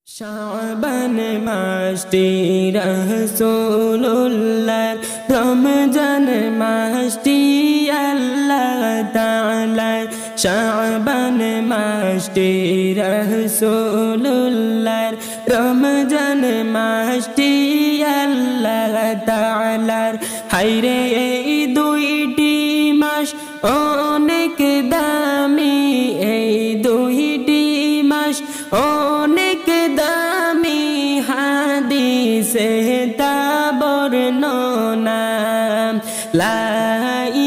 শাবান মাসটি রাসূলুল্লাহ রমজান মাসটি আল্লাহ তাআলা শাবান মাসটি রাসূলুল্লাহ রমজান মাসটি আল্লাহ তাআলার হায়রে এই দুইটি মাস অনেক দামি এই দুইটি মাস অনেক দামি হাদিসে তা বর্ণনা লা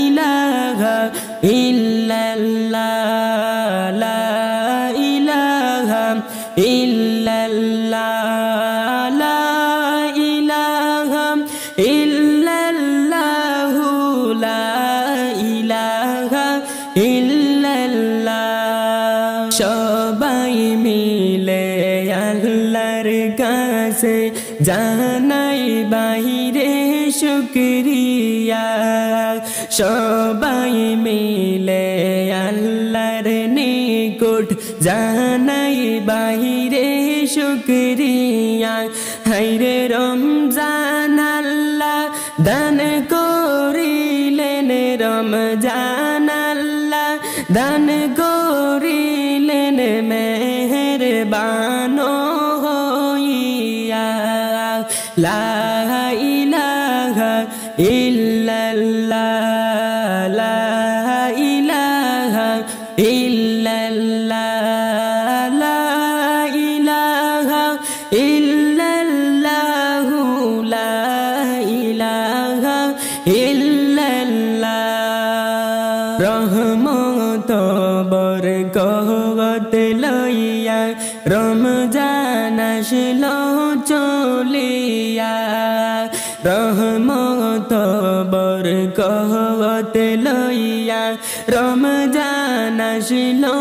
ইলাহা ইল্লাল্লাহ লা ইলাহা ইল্লাল্লাহ লা ইলাহা ইল্লাল্লাহ লা ইলাহা ইল্লাল্লাহ সবাই মিলে আল্লাহর কাছে জানাই বাহিরে শুকরিয়া সবাই মিলে আল্লাহর নিকট জানাই বাহিরে শুকরিয়া হায়রে রমজান আল্লাহ দান করিলেন রমজান আল্লাহ দান করিলেন মেহেরবান হইয়া লা ইলাহা ইল্লাল্লাহ লা ইলাহা ইল্লাল্লাহ লা ইলাহা ইল্লাল্লাহ লা ইলাহা ইল্লাল্লাহ রহমত বরকত লইয়া রমজান আসলো চলিয়া রহমত বরকত লইয়া রমজান আসলো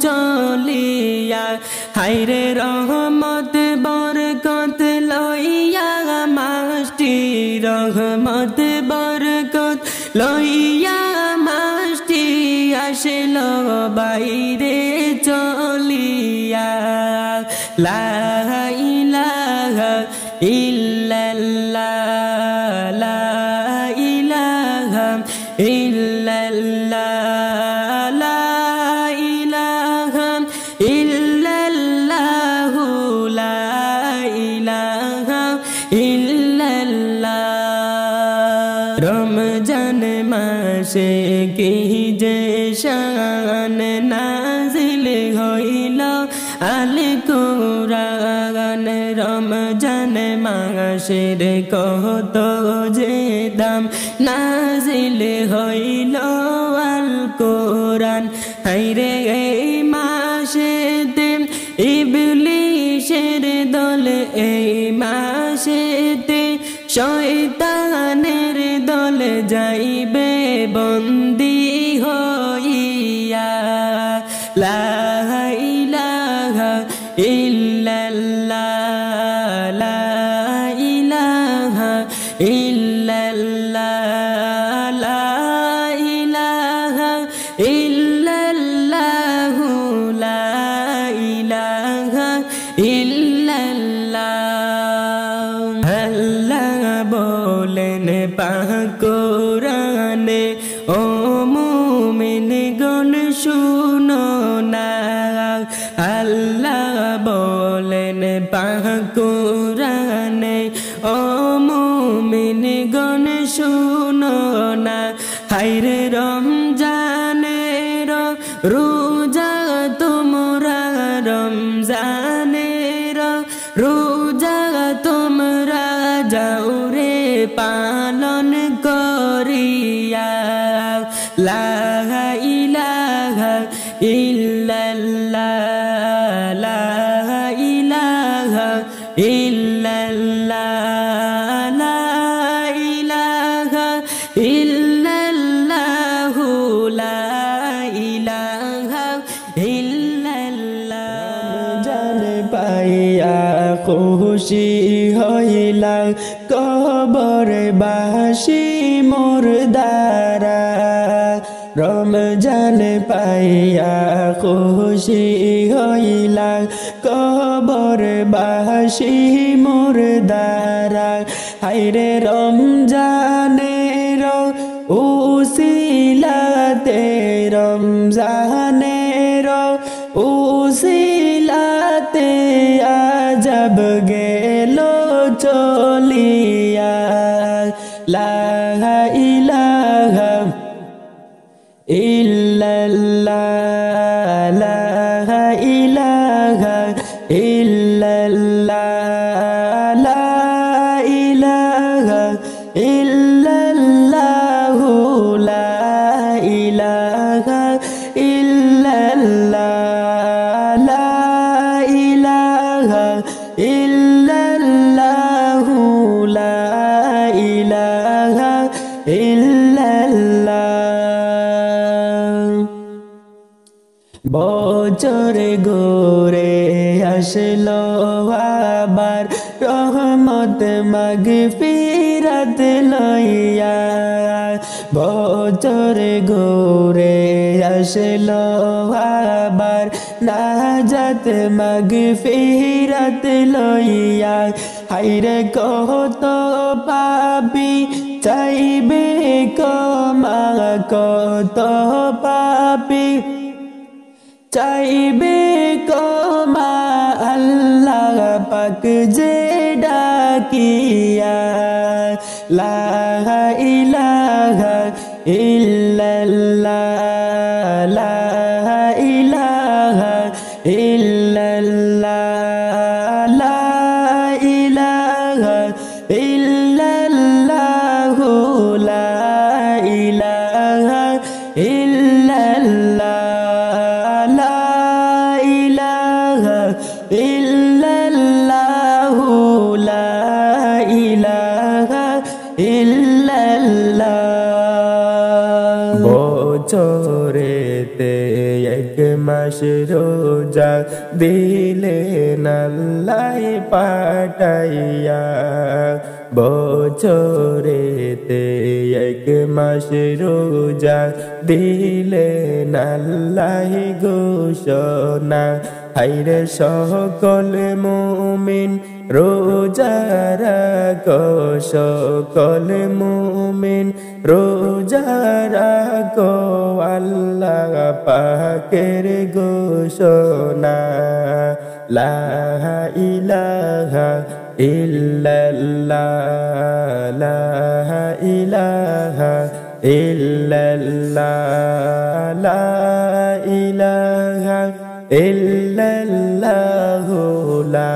চলিয়া হায়রে রহমত বরকত লইয়া মাসটি রহমত বরকত লইয়া মাসটি আসলো বাইরে চলিয়া লা ইলাহা ইল্লাল্লাহ লা ইলাহা ইল্লাল্লাহ লা ইলাহা ইল্লাল্লাহ লা ইলাহা ইল্লাল্লাহ রমজান মাসে কি যে শান নাজিল হইল আল কুরআন রমজান মাসের কত যে দাম নাজিল হইল আল কুরআন হায়রে এই মাসেতে ইবলিসের দল এই মাসেতে শয়তানের দল যাইবে বন্দী হইয়া লা ইলাহা ইল্লাল্লাহ লা ইলাহা ইল্লাল্লাহ লা ইলাহা ইল্লাল্লাহ লা ইলাহা ইল্লাল্লাহ আল্লাহ বলেন পাক কোরআনে ও মুমিন গণ শুনো না আল্লাহ বলেন পাক কোরআনে ও মুমিন গণ শুনো না হায়রে রমজানের রোজা তোমরা রমজানের রোজা তোমরা যাও রে পালন করিয়া লা ইলাহা ইল্লাল্লাহ লা ইলাহা ইল্লাল্লাহ লা ইলাহা ইল্লাল্লাহ লা ইলাহা ইল্লাল্লাহ রমজান পাইয়া খুশি হইলা কবরে বাসি মুর্দারা রমজান পাইয়া খুশি হইলা কবরে বাসি মোর দ্বারা হাইরে রমজানের উসিলাতে রমজানের উসিলাতে আজব গেল চলিয়া লা ইলাহা ইল্লাল্লাহ লা ইলাহা ইল্লাল্লাহ লা ইলাহা ইল্লাল্লাহ লা ইলাহা ইল্লাল্লাহ লা ইলাহা ইল্লাল্লাহ লা ইলাহা ইল্লাল্লাহ বছর ঘুরে আসলো আবার রহমত মাগফিরাত লইয়া বছর ঘুরে আসলো আবার নাজাত মাগফিরাত লইয়া হায়রে কত পাপী চাইবে ক্ষমা কত পাপী চাইবে ক্ষমা আল্লাহ পাক যে ডাকিয়া লা ইলাহা ইল্লাল্লাহ লা ইলাহা ইল্লাল্লাহ লা ইলাহা ইল্লাল্লাহ লা ইলাহা ইল্লাল্লাহ ইল্লাল্লাহু লা ইলাহা ইল্লাল্লাহ বছরেতে এক মাস রোজা দিলেন আল্লাহ পাঠাইয়া বছরেতে এক মাস রোজা দিলেন আল্লাহ ঘোষণা হায়রে সকল মুমিন রোজা রাখো সকল মুমিন রোজা রাখো আল্লাহ পাকের ঘোষণা লা ইলাহা ইল্লাল্লাহ লা ইলাহা ইল্লাল্লাহ লা ইলাহা ইল্লাল্লাহ লা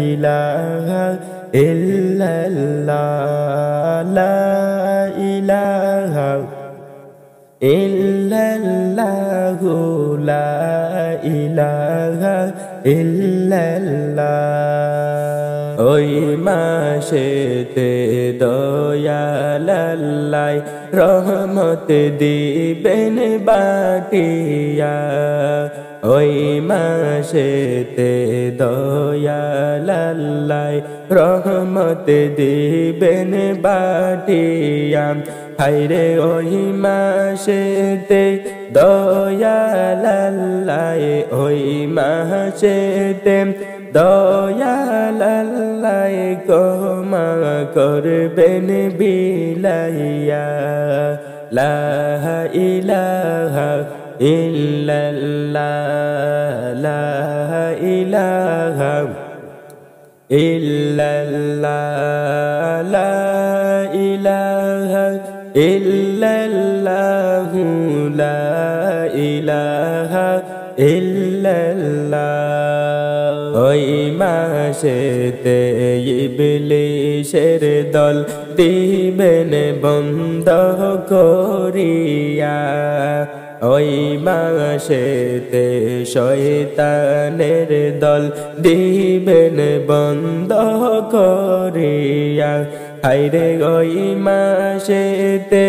ইলাহা ইল্লাল্লাহ লা ইলাহা ইল্লাল্লাহ লা ইলাহা ইল্লাল্লাহ ওই মাসেতে দয়াল আল্লাহ রহমত দিবেন বাটিয়া ওই মাসেতে দয়াল আল্লাহ রহমত দিবেন বাটিয়া হায়রে ওই মাসেতে দয়াল আল্লাহ ওই মাসেতে দয়াল আল্লাহ ক্ষমা করবেন বিলাইয়া লা ইলাহা ইল্লাল্লাহ লা ইলাহা ইল্লাল্লাহ লা ইলাহা ইল্লাল্লাহ লা ইলাহা ইল্লাল্লাহ ওই মাসেতে ইবলিসের দল দিবেন বন্ধ করিয়া ওই মাসেতে শয়তানের দল দিবেন বন্ধ করিয়া হায়রে ওই মাসেতে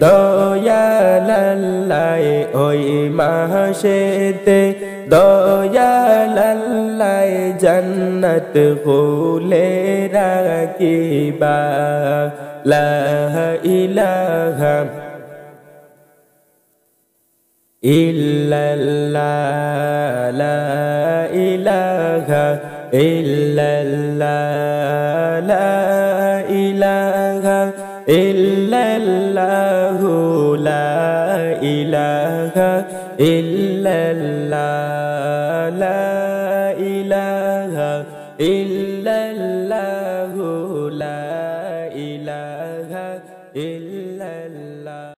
দয়াল আল্লাহ ওই মাসেতে দয়াল আল্লাহ জান্নাত খুলে রাখিবা লা ইলাহা ইল্লাল্লাহ লা ইলাহা ইল্লাল্লাহ লা ইলাহা ইল্লাল্লাহু লা ইলাহা ইল্লাল্লাহ লা ইলাহা ইল্লাল্লাহু লা ইলাহা